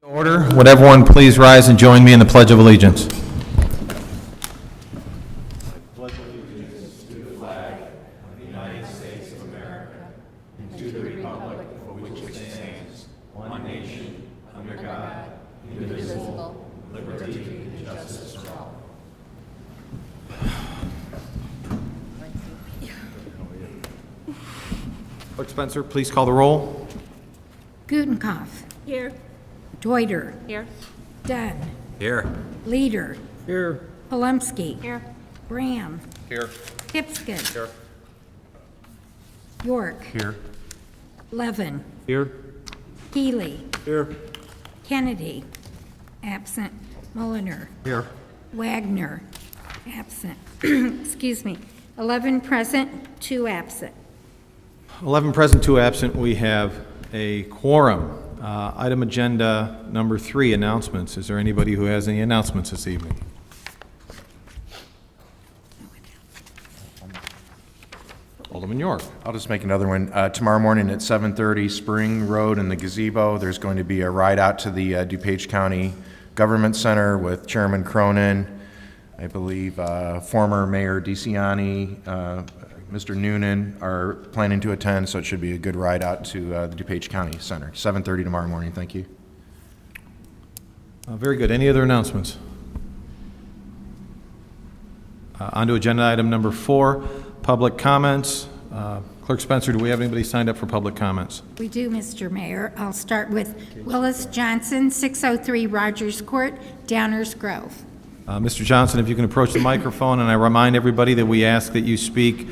Order. Would everyone please rise and join me in the Pledge of Allegiance? Clerk Spencer, please call the roll. Gutenkopf. Here. Deuter. Here. Dunn. Here. Leader. Here. Polemski. Here. Graham. Here. Hipskin. Here. York. Here. Levin. Here. Healy. Here. Kennedy. Absent. Mulliner. Here. Wagner. Absent. Excuse me. 11 present, 2 absent. 11 present, 2 absent. We have a quorum. Item agenda number 3, announcements. Is there anybody who has any announcements this evening? Alderman York. I'll just make another one. Tomorrow morning at 7:30, Spring Road in the gazebo, there's going to be a ride out to the DuPage County Government Center with Chairman Cronin, I believe former Mayor DeCiani, Mr. Noonan are planning to attend, so it should be a good ride out to the DuPage County Center. 7:30 tomorrow morning. Thank you. Very good. Any other announcements? On to agenda item number 4, public comments. Clerk Spencer, do we have anybody signed up for public comments? We do, Mr. Mayor. I'll start with Willis Johnson, 603 Rogers Court, Downers Grove. Mr. Johnson, if you can approach the microphone, and I remind everybody that we ask that you speak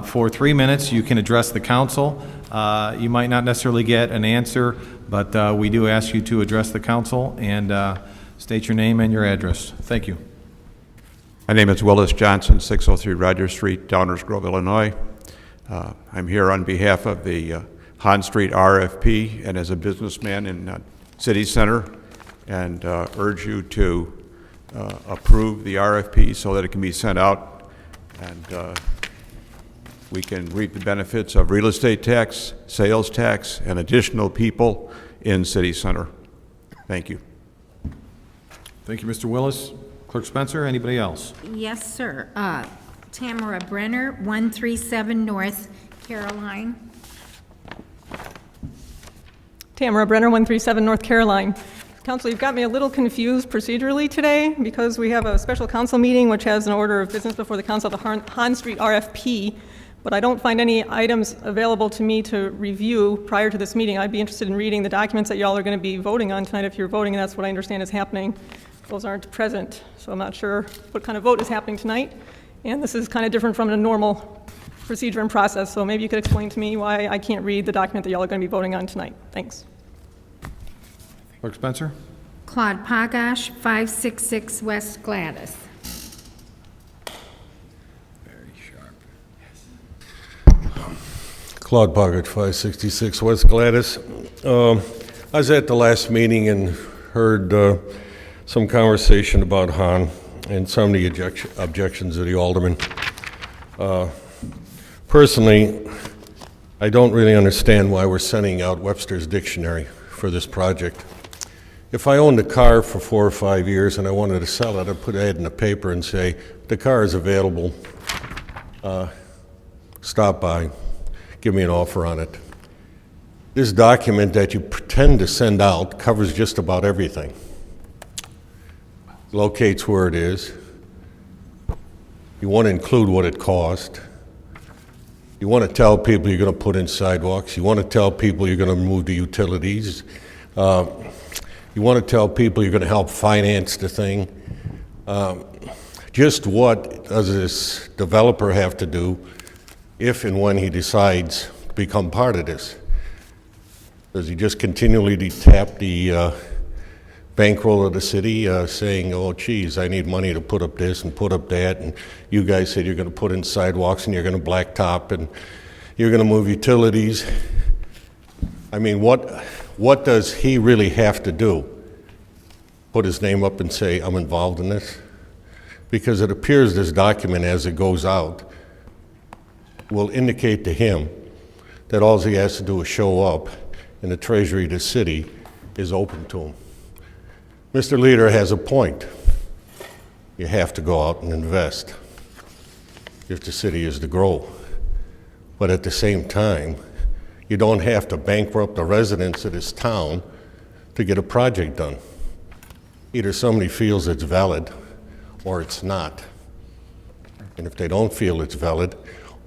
for 3 minutes. You can address the council. You might not necessarily get an answer, but we do ask you to address the council and state your name and your address. Thank you. My name is Willis Johnson, 603 Rogers Street, Downers Grove, Illinois. I'm here on behalf of the Hahn Street RFP and as a businessman in City Center, and urge you to approve the RFP so that it can be sent out and we can reap the benefits of real estate tax, sales tax, and additional people in City Center. Thank you. Thank you, Mr. Willis. Clerk Spencer, anybody else? Yes, sir. Tamara Brenner, 137 North Caroline. Tamara Brenner, 137 North Caroline. Council, you've got me a little confused procedurally today because we have a special council meeting which has an order of business before the council of the Hahn Street RFP, but I don't find any items available to me to review prior to this meeting. I'd be interested in reading the documents that y'all are going to be voting on tonight if you're voting, and that's what I understand is happening. Those aren't present, so I'm not sure what kind of vote is happening tonight, and this is kind of different from a normal procedure and process, so maybe you could explain to me why I can't read the document that y'all are going to be voting on tonight. Thanks. Clerk Spencer? Claude Pagash, 566 West Gladys. Claude Boggart, 566 West Gladys. I was at the last meeting and heard some conversation about Hahn and some of the objections of the alderman. Personally, I don't really understand why we're sending out Webster's Dictionary for this project. If I owned a car for 4 or 5 years and I wanted to sell it, I'd put an ad in the paper and say, the car is available, stop by, give me an offer on it. This document that you pretend to send out covers just about everything. Locates where it is. You want to include what it cost. You want to tell people you're going to put in sidewalks. You want to tell people you're going to move the utilities. You want to tell people you're going to help finance the thing. Just what does this developer have to do if and when he decides to become part of this? Does he just continually tap the bankroll of the city saying, oh, geez, I need money to put up this and put up that, and you guys said you're going to put in sidewalks and you're going to blacktop and you're going to move utilities? I mean, what does he really have to do? Put his name up and say, I'm involved in this? Because it appears this document, as it goes out, will indicate to him that all he has to do is show up and the treasury of the city is open to him. Mr. Leader has a point. You have to go out and invest if the city is to grow. But at the same time, you don't have to bankrupt the residents of this town to get a project done. Either somebody feels it's valid or it's not. And if they don't feel it's valid,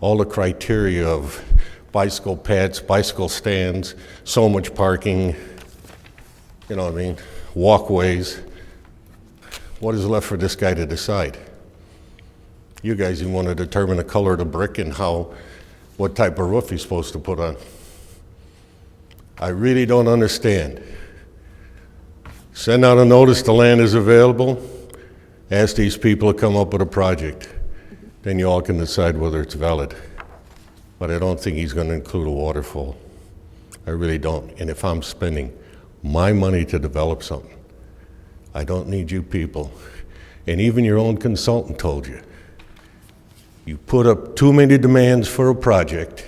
all the criteria of bicycle paths, bicycle stands, so much parking, you know what I mean, walkways, what is left for this guy to decide? You guys even want to determine the color of the brick and what type of roof he's supposed to put on. I really don't understand. Send out a notice the land is available, ask these people to come up with a project. Then you all can decide whether it's valid. But I don't think he's going to include a waterfall. I really don't. And if I'm spending my money to develop something, I don't need you people. And even your own consultant told you, you put up too many demands for a project,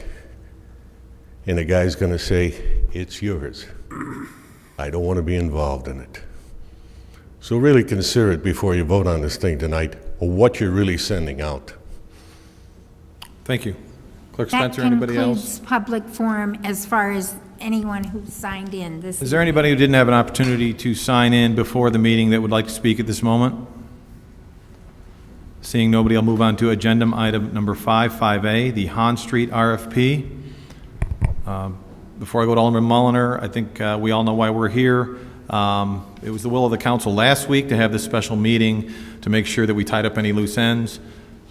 and the guy's going to say, it's yours. I don't want to be involved in it. So really consider it before you vote on this thing tonight, or what you're really sending out. Thank you. Clerk That Spencer, anybody else? concludes public forum as far as anyone who signed in. Is there anybody who didn't have an opportunity to sign in before the meeting that would like to speak at this moment? Seeing nobody, I'll move on to agenda item number 5A, the Hahn Street RFP. Before I go to Alderman Mulliner, I think we all know why we're here. It was the will of the council last week to have this special meeting to make sure that we tied up any loose ends.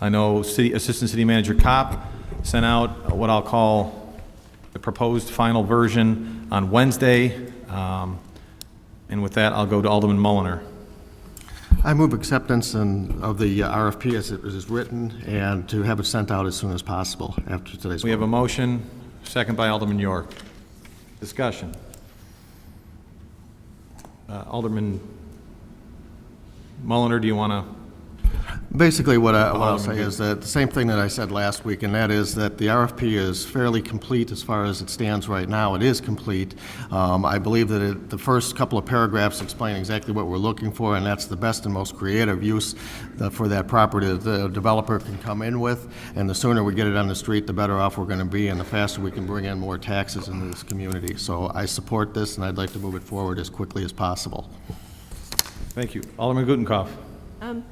I know Assistant City Manager Kopp sent out what I'll call the proposed final version on Wednesday. And with that, I'll go to Alderman Mulliner. I move acceptance of the RFP as it is written and to have it sent out as soon as possible after today's We have vote. a motion, second by Alderman York. Discussion. Alderman Mulliner, do you want to? Basically, what I'll say is that the same thing that I said last week, and that is that the RFP is fairly complete as far as it stands right now. It is complete. I believe that the first couple of paragraphs explain exactly what we're looking for, and that's the best and most creative use for that property that the developer can come in with. And the sooner we get it on the street, the better off we're going to be, and the faster we can bring in more taxes into this community. So I support this, and I'd like to move it forward as quickly as possible. Thank you. Alderman Gutenkopf.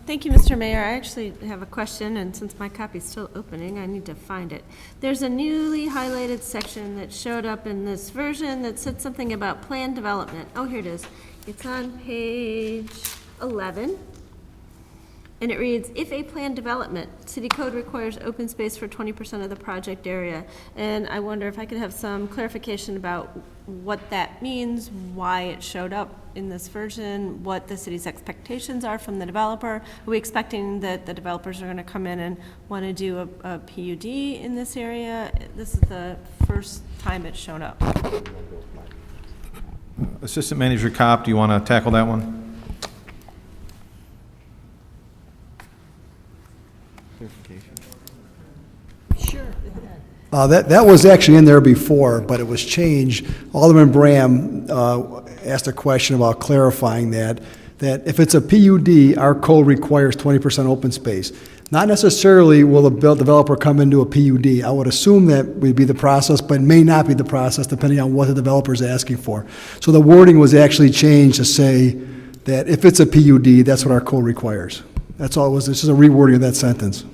Thank you, Mr. Mayor. I actually have a question, and since my copy's still opening, I need to find it. There's a newly highlighted section that showed up in this version that said something about planned development. Oh, here it is. It's on page 11. And it reads, if a planned development, city code requires open space for 20% of the project area. And I wonder if I could have some clarification about what that means, why it showed up in this version, what the city's expectations are from the developer. Are we expecting that the developers are going to come in and want to do a PUD in this area? This is the first time it's shown up. Assistant Manager Kopp, do you want to tackle that one? That was actually in there before, but it was changed. Alderman Bram asked a question about clarifying that if it's a PUD, our code requires 20% open space. Not necessarily will the developer come into a PUD. I would assume that would be the process, but it may not be the process depending on what the developer is asking for. So the wording was actually changed to say that if it's a PUD, that's what our code requires. That's all it was. This is a rewording of that sentence.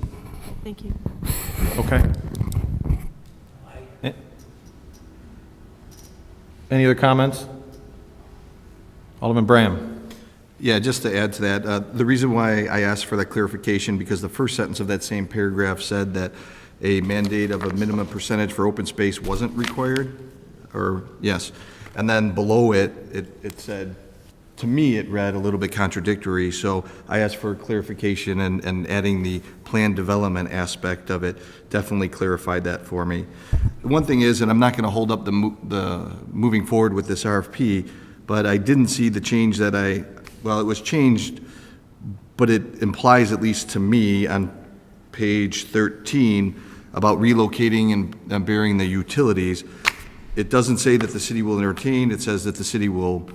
Thank you. Okay. Any other comments? Alderman Bram. Yeah, just to add to that, the reason why I asked for that clarification, because the first sentence of that same paragraph said that a mandate of a minimum percentage for open space wasn't required, or yes. And then below it said, to me, it read a little bit contradictory, so I asked for clarification, and adding the planned development aspect of it definitely clarified that for me. One thing is, and I'm not going to hold up the moving forward with this RFP, but I didn't see the change that well, it was changed, but it implies, at least to me, on page 13, about relocating and burying the utilities. It doesn't say that the city will entertain, it says that the city will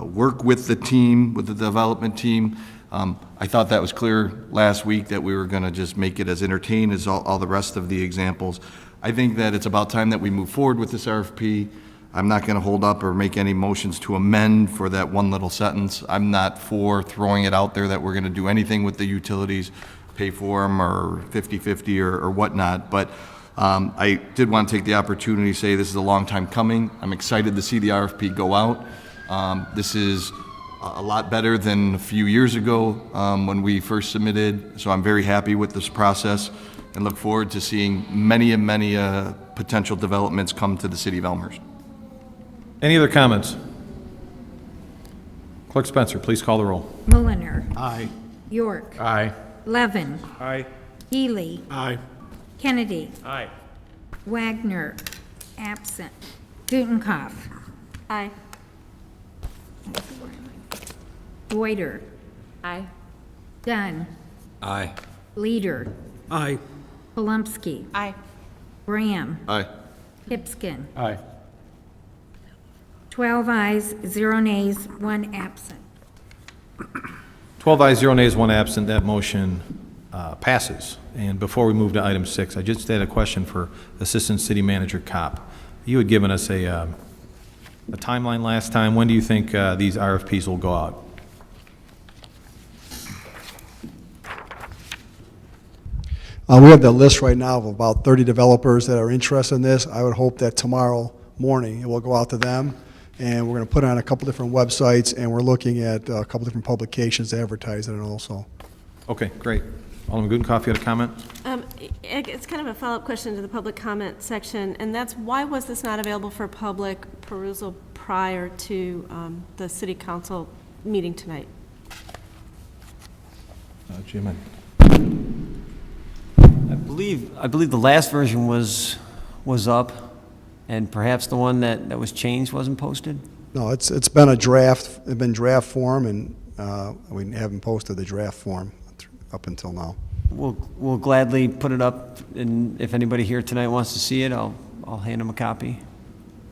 work with the team, with the development team. I thought that was clear last week that we were going to just make it as entertaining as all the rest of the examples. I think that it's about time that we move forward with this RFP. I'm not going to hold up or make any motions to amend for that one little sentence. I'm not for throwing it out there that we're going to do anything with the utilities, pay for them or 50/50 or whatnot. But I did want to take the opportunity to say this is a long time coming. I'm excited to see the RFP go out. This is a lot better than a few years ago when we first submitted. So I'm very happy with this process and look forward to seeing many and many potential developments come to the city of Elmhurst. Any other comments? Clerk Spencer, please call the roll. Mullenhour. Aye. York. Aye. Levin. Aye. Healy. Aye. Kennedy. Aye. Wagner. Absent. Gutenkopf. Aye. Reuter. Aye. Dunn. Aye. Leader. Aye. Polumsky. Aye. Graham. Aye. Pipskin. Aye. 12 ayes, 0 nays, 1 absent. 12 ayes, 0 nays, 1 absent. That motion passes. And before we move to item 6, I just had a question for Assistant City Manager Kopp. You had given us a timeline last time. When do you think these RFPs will go out? We have the list right now of about 30 developers that are interested in this. I would hope that tomorrow morning it will go out to them, and we're going to put it on a couple different websites, and we're looking at a couple different publications to advertise it also. Okay, great. Alderman Gutenkopf, you had a comment? It's kind of a follow-up question to the public comment section, and that's why was this not available for public perusal prior to the city council meeting tonight? Jim? I believe the last version was up, and perhaps the one that was changed wasn't posted? No, it's been a draft, it's been draft form, and we haven't posted the draft form up until now. We'll gladly put it up, and if anybody here tonight wants to see it, I'll hand them a copy.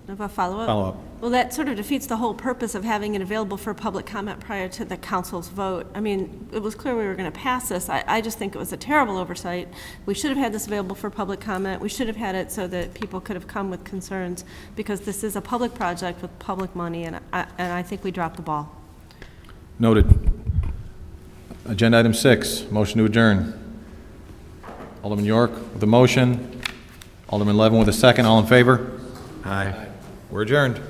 Have a follow-up? Follow-up. Well, that sort of defeats the whole purpose of having it available for public comment prior to the council's vote. I mean, it was clear we were going to pass this. I just think it was a terrible oversight. We should have had this available for public comment. We should have had it so that people could have come with concerns, because this is a public project with public money, and I think we dropped the ball. Noted. Agenda item 6, motion to adjourn. Alderman York with a motion. Alderman Levin with a second. All in favor? Aye. We're adjourned.